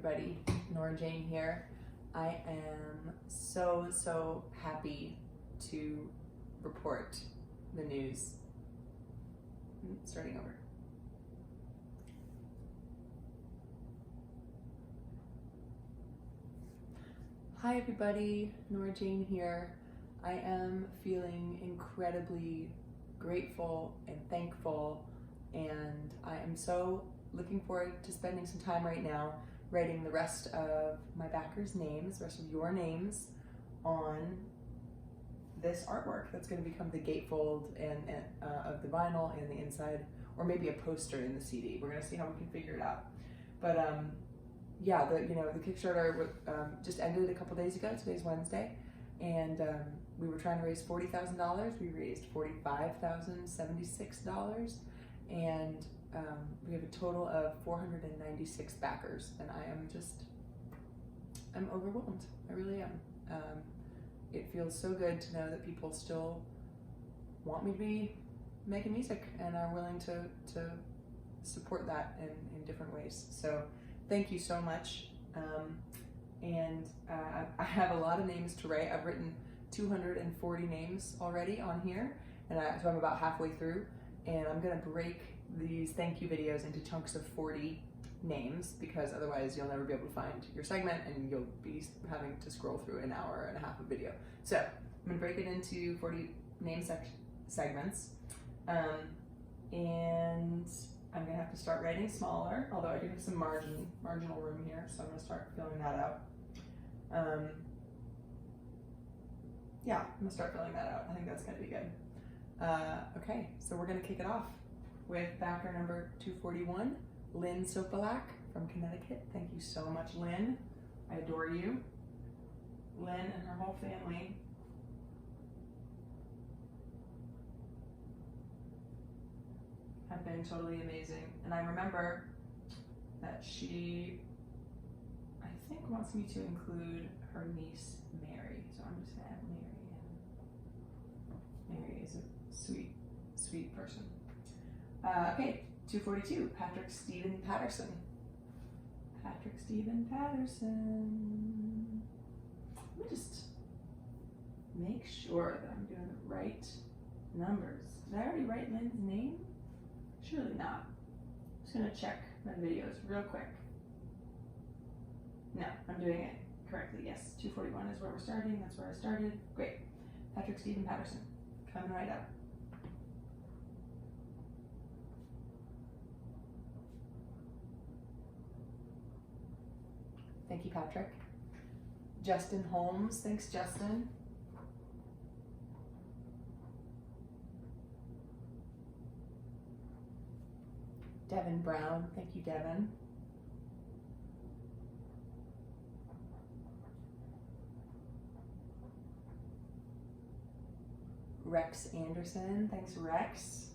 everybody, Nora Jane here. I am so happy to report the news. Starting over. Hi everybody, Nora Jane here. I am feeling incredibly grateful and thankful, and I am so looking forward to spending some time right now writing the rest of my backers' names, the rest of your names on this artwork that's going to become the gatefold and of the vinyl and the inside, or maybe a poster in the CD. We're going to see how we can figure it out. But yeah, the Kickstarter just ended a couple days ago. Today's Wednesday, and we were trying to raise $40,000. We raised $45,076, and we have a total of 496 backers, and I'm overwhelmed. I really am. It feels so good to know that people still want me to be making music and are willing to support that in different ways. So thank you so much. And I have a lot of names to write. I've written 240 names already on here, and so I'm about halfway through, and I'm gonna break these thank you videos into chunks of 40 names, because otherwise you'll never be able to find your segment and you'll be having to scroll through an hour and a half of video. So I'm gonna break it into 40 name segments, and I'm gonna have to start writing smaller, although I do have some marginal room here, so I'm gonna start filling that out. Yeah, I'm gonna start filling that out. I think that's gonna be good. Okay, so we're gonna kick it off with backer number 241, Lynn Sopalak from Connecticut. Thank you so much, Lynn. I adore you. Lynn and her whole family have been totally amazing. And I remember that she, I think, wants me to include her niece, Mary. So I'm just gonna add Mary. Mary is a sweet person. Okay, 242, Patrick Stephen Patterson. Patrick Stephen Patterson. Let me just make sure that I'm doing the right numbers. Did I already write Lynn's name? Surely not. I'm just gonna check my videos real quick. No, I'm doing it correctly. Yes, 241 is where we're starting. That's where I started. Great. Patrick Stephen Patterson, coming right up. Thank you, Patrick. Justin Holmes, thanks, Justin. Devin Brown, thank you, Devin. Rex Anderson, thanks, Rex.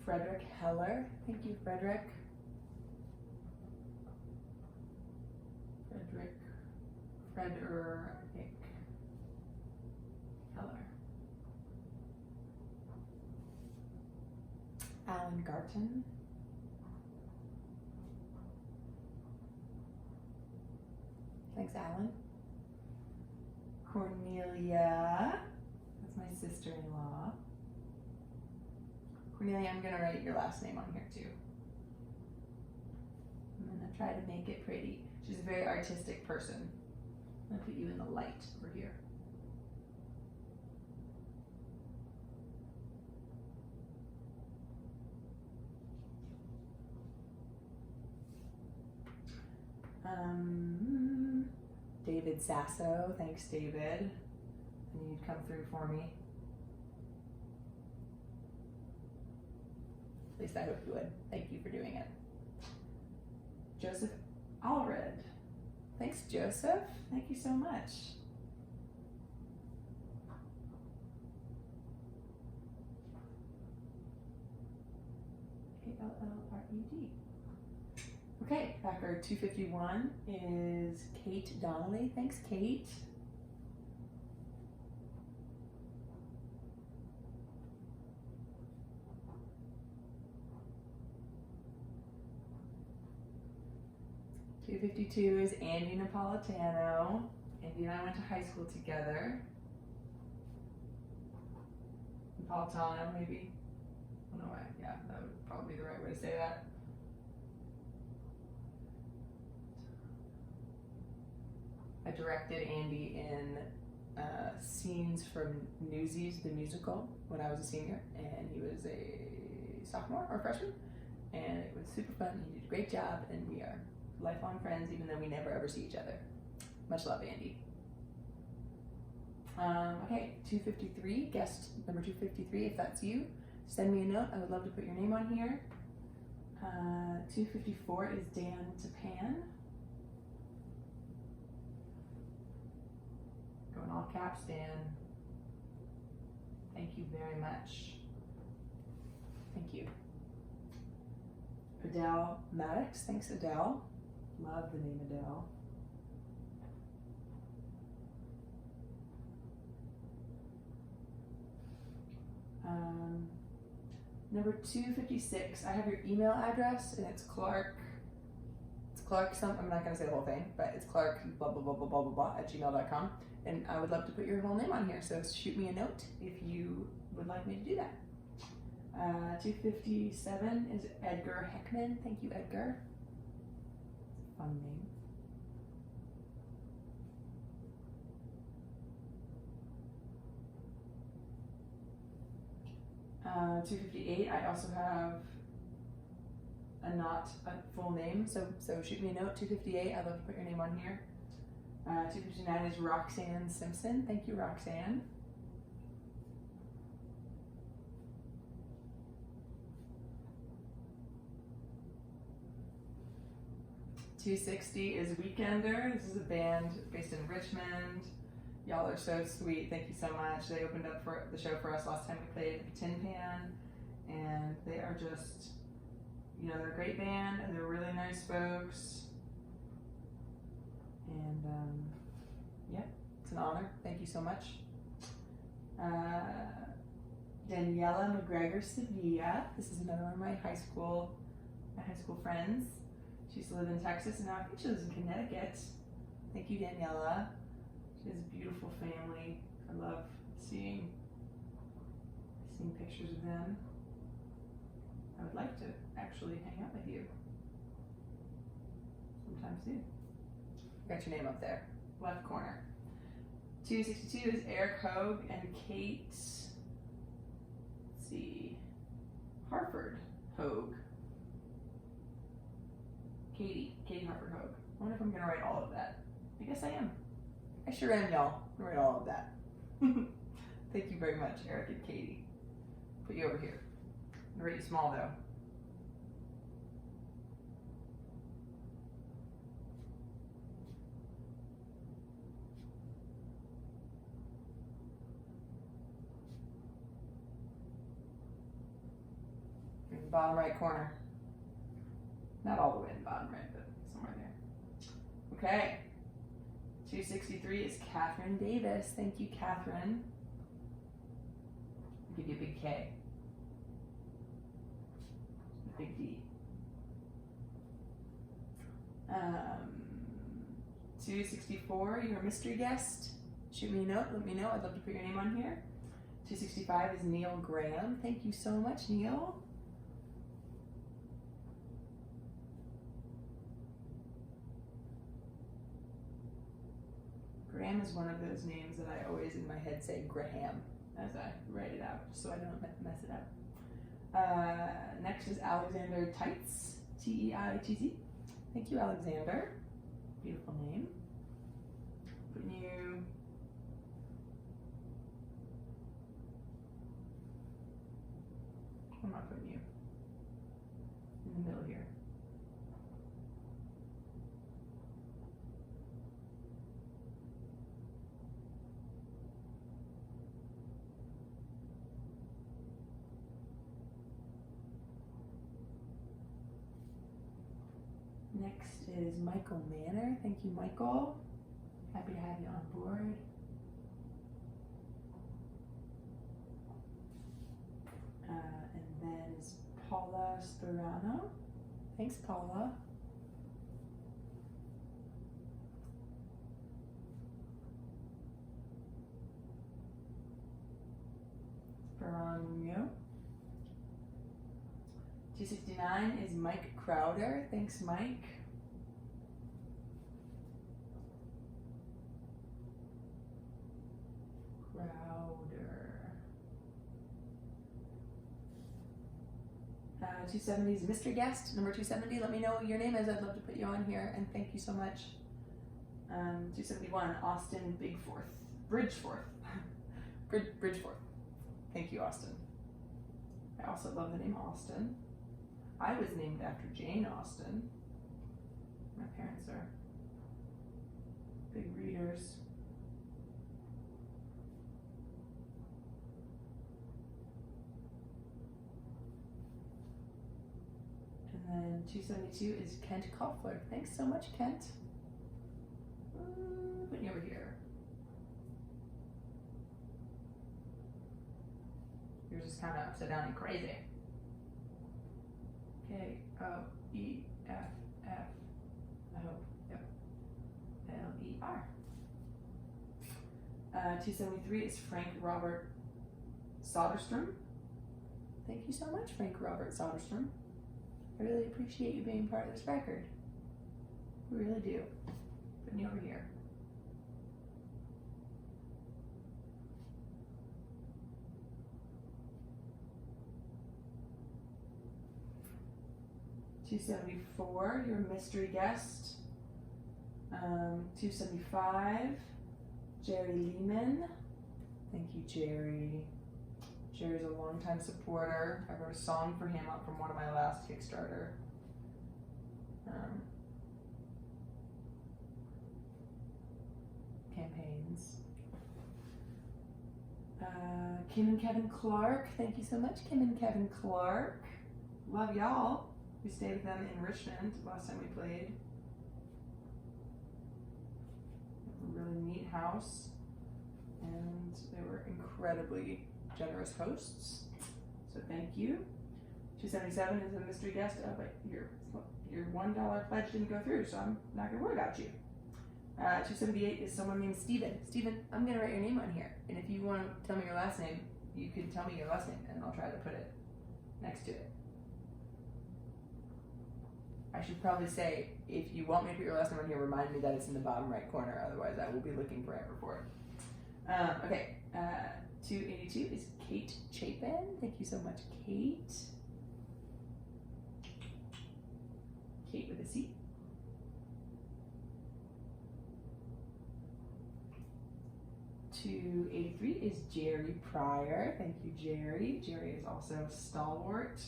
Frederick Heller, thank you, Frederick. Frederick Heller. Alan Garton. Thanks, Alan. Cornelia, that's my sister-in-law. Cornelia, I'm gonna write your last name on here too. I'm gonna try to make it pretty. She's a very artistic person. I'm gonna put you in the light over here. David Sasso, thanks, David. I knew you'd come through for me. At least I hope you would. Thank you for doing it. Joseph Allred. Thanks, Joseph. Thank you so much. Allred. Okay, backer 251 is Kate Donnelly. Thanks, Kate. 252 is Andy Napolitano. Andy and I went to high school together. Napolitano, maybe? I don't know why. Yeah, that would probably be the right way to say that. I directed Andy in scenes from Newsies, the musical, when I was a senior, and he was a sophomore or freshman, and it was super fun. He did a great job, and we are lifelong friends, even though we never ever see each other. Much love, Andy. Okay, 253, guest number 253, if that's you, send me a note. I would love to put your name on here. 254 is Dan Tapan. Go in all caps, Dan. Thank you very much. Thank you. Adele Maddox, thanks Adele. Love the name Adele. Number 256, I have your email address, and it's Clark. It's Clark, I'm not going to say the whole thing, but it's Clark blah blah blah blah blah blah blah at gmail.com. And I would love to put your whole name on here, so shoot me a note if you would like me to do that. 257 is Edgar Heckman. Thank you, Edgar. Fun name. 258, I also have not a full name, so shoot me a note. 258, I'd love to put your name on here. 259 is Roxanne Simpson. Thank you, Roxanne. $260 is Weekender. This is a band based in Richmond. Y'all are so sweet. Thank you so much. They opened up for the show for us last time we played at the Tin Pan, and they are just, you know, they're a great band and they're really nice folks. And yeah, it's an honor. Thank you so much. Daniela McGregor Sevilla. This is another one of my high school friends. She used to live in Texas, and now I think she lives in Connecticut. Thank you, Daniela. She has a beautiful family. I love seeing pictures of them. I would like to actually hang out with you sometime soon. Got your name up there, left corner. 262 is Eric Hogue and Kate, let's see, Harford Hogue. Katie Harford Hogue. I wonder if I'm gonna write all of that. I guess I am. I sure am, y'all. I'm gonna write all of that. Thank you very much, Eric and Katie. Put you over here. I'm gonna write you small though. In the bottom right corner. Not all the way in the bottom right, but somewhere there. Okay. 263 is Catherine Davis. Thank you, Catherine. I'll give you a big K. A big D. 264, you're a mystery guest. Shoot me a note, let me know. I'd love to put your name on here. 265 is Neil Graham. Thank you so much, Neil. Graham is one of those names that I always in my head say Graham as I write it out, so I don't mess it up. Next is Alexander Teitz, T-E-I-T-Z. Thank you, Alexander. Beautiful name. Putting you. I'm not putting you in the middle here. Next is Michael Manor. Thank you, Michael. Happy to have you on board. And then is Paula Sperano. Thanks, Paula. Carano. 269 is Mike Crowder. Thanks, Mike. Crowder. 270 is mystery guest. Number 270, let me know what your name is. I'd love to put you on here, and thank you so much. 271, Austin Bridgeforth. Bridgeforth. Thank you, Austin. I also love the name Austin. I was named after Jane Austen. My parents are big readers. And then 272 is Kent Koffler. Thanks so much, Kent. Putting you over here. You're just kind of upside down and crazy. K-O-E-F-F. I hope. Yep. L-E-R. 273 is Frank Robert Soderstrom. Thank you so much, Frank Robert Soderstrom. I really appreciate you being part of this record. We really do. Putting you over here. $274, your mystery guest. 275, Jerry Lehman. Thank you, Jerry. Jerry's a longtime supporter. I wrote a song for him up from one of my last Kickstarter. Campaigns. Kim and Kevin Clark. Thank you so much, Kim and Kevin Clark. Love y'all. We stayed with them in Richmond last time we played. A really neat house. And they were incredibly generous hosts. So thank you. 277 is a mystery guest, but your $1 pledge didn't go through, so I'm not gonna worry about you. 278 is someone named Steven. Steven, I'm gonna write your name on here. And if you want to tell me your last name, you can tell me your last name and I'll try to put it next to it. I should probably say, if you want me to put your last name on here, remind me that it's in the bottom right corner, otherwise I will be looking forever for it. Okay, 282 is Kate Chapin. Thank you so much, Kate. Kate with a C. 283 is Jerry Pryor. Thank you, Jerry. Jerry is also stalwart.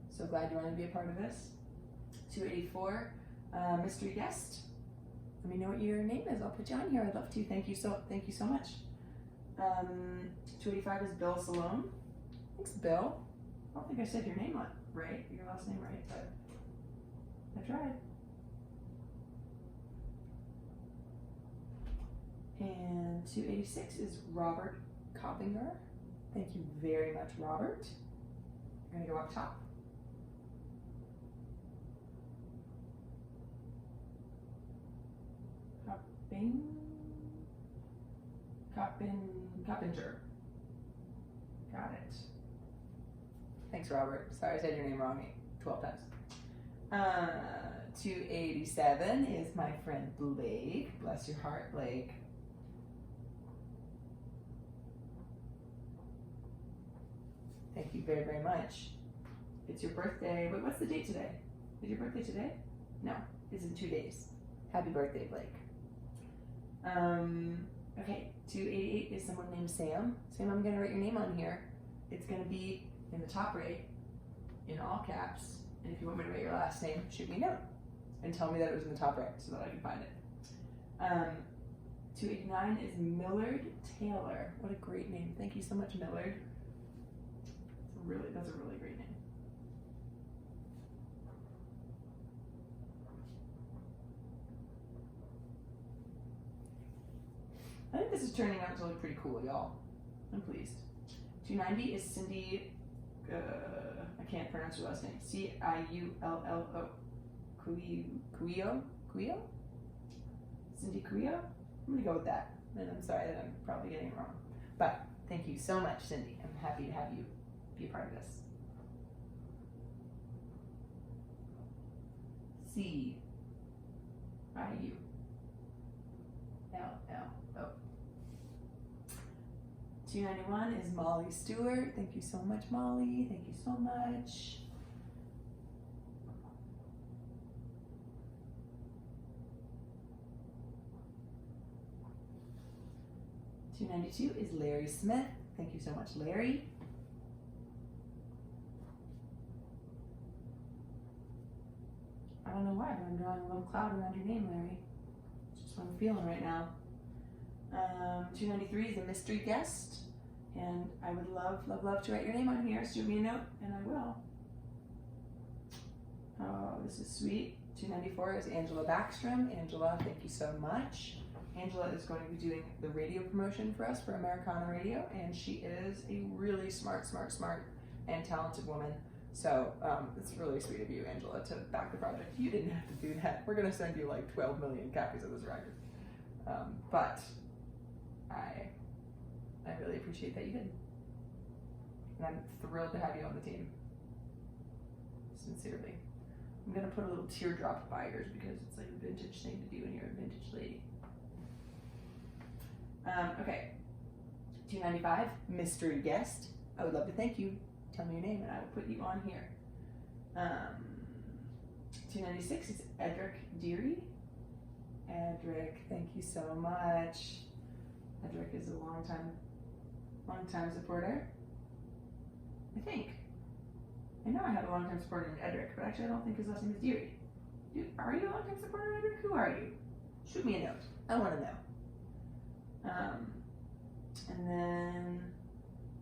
So glad you wanted to be a part of this. 284, mystery guest. Let me know what your name is. I'll put you on here. I'd love to. Thank you so much. 285 is Bill Salome. Thanks, Bill. I don't think I said your name right, your last name right, but I tried. And 286 is Robert Coppinger. Thank you very much, Robert. You're gonna go up top. Coppinger. Got it. Thanks, Robert. Sorry I said your name wrong 12 times. 287 is my friend Blake. Bless your heart, Blake. Thank you very, very much. It's your birthday. Wait, what's the date today? Is your birthday today? No, it's in 2 days. Happy birthday, Blake. Okay, 288 is someone named Sam. Sam, I'm gonna write your name on here. It's gonna be in the top right, in all caps. And if you want me to write your last name, shoot me a note and tell me that it was in the top right so that I can find it. 289 is Millard Taylor. What a great name. Thank you so much, Millard. That's a really great name. I think this is turning out to look pretty cool, y'all. I'm pleased. 290 is Cindy, I can't pronounce your last name. C-I-U-L-L-O. Cuillo? Cindy Cuillo? I'm gonna go with that. And I'm sorry that I'm probably getting it wrong. But thank you so much, Cindy. I'm happy to have you be a part of this. C I U L L O. 291 is Molly Stewart. Thank you so much, Molly. Thank you so much. $292 is Larry Smith. Thank you so much, Larry. I don't know why, but I'm drawing a little cloud around your name, Larry. It's just what I'm feeling right now. 293 is a mystery guest, and I would love, love, love to write your name on here. So shoot me a note, and I will. Oh, this is sweet. 294 is Angela Backstrom. Angela, thank you so much. Angela is going to be doing the radio promotion for us for Americana Radio, and she is a really smart, and talented woman. So it's really sweet of you, Angela, to back the project. You didn't have to do that. We're going to send you like 12 million copies of this record. But I really appreciate that you did. And I'm thrilled to have you on the team. Sincerely. I'm going to put a little teardrop by yours because it's like a vintage thing to do when you're a vintage lady. Okay. 295, mystery guest. I would love to thank you. Tell me your name and I will put you on here. 296 is Edric Deary. Edric, thank you so much. Edric is a long time supporter. I think. I know I have a long time supporter in Edric, but actually I don't think his last name is Deary. Are you a long time supporter, Edric? Who are you? Shoot me a note. I want to know. And then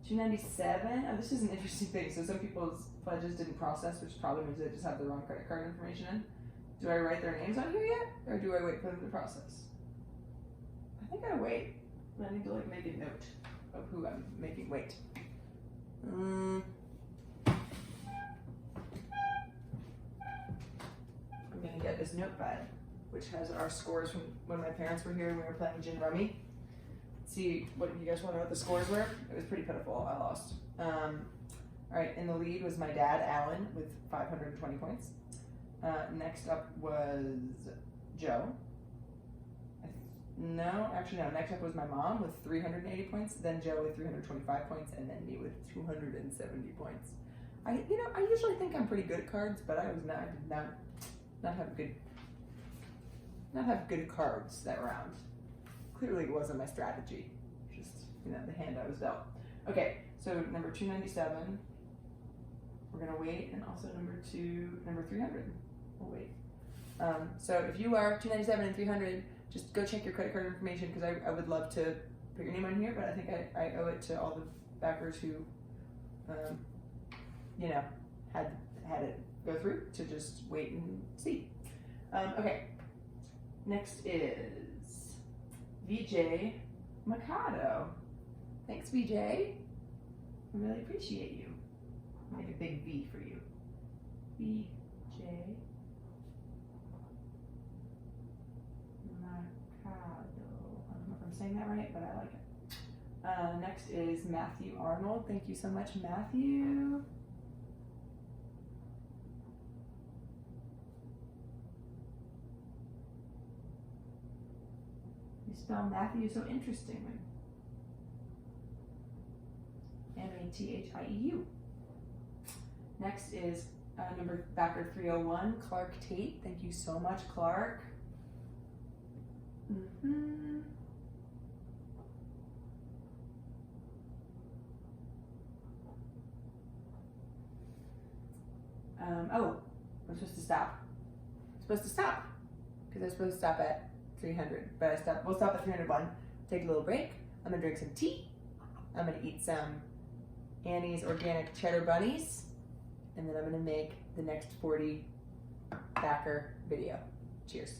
297. Oh, this is an interesting thing. So some people's pledges didn't process, which probably means they just have the wrong credit card information in. Do I write their names on here yet, or do I wait for them to process? I think I wait. I need to like make a note of who I'm making wait. I'm gonna get this notepad, which has our scores from when my parents were here and we were playing Gin Rummy. See what you guys want to know what the scores were? It was pretty pitiful. I lost. All right, in the lead was my dad, Alan, with 520 points. Next up was Joe. Next up was my mom with 380 points, then Joe with 325 points, and then me with 270 points. I usually think I'm pretty good at cards, but I did not have good cards that round. Clearly it wasn't my strategy, just the hand I was dealt. Okay, so number 297, we're gonna wait, and also number 300, we'll wait. So if you are 297 and 300, just go check your credit card information because I would love to put your name on here, but I think I owe it to all the backers who, had it go through to just wait and see. Okay, next is VJ Mikado. Thanks, VJ. I really appreciate you. I'll make a big V for you. VJ Mikado. I don't know if I'm saying that right, but I like it. Next is Matthew Arnold. Thank you so much, Matthew. You spell Matthew so interestingly. Mathieu. Next is number backer 301, Clark Tate. Thank you so much, Clark. I'm supposed to stop. Because I'm supposed to stop at 300, but we'll stop at 301. Take a little break. I'm gonna drink some tea. I'm gonna eat some Annie's organic cheddar bunnies, and then I'm gonna make the next 40 backer video. Cheers.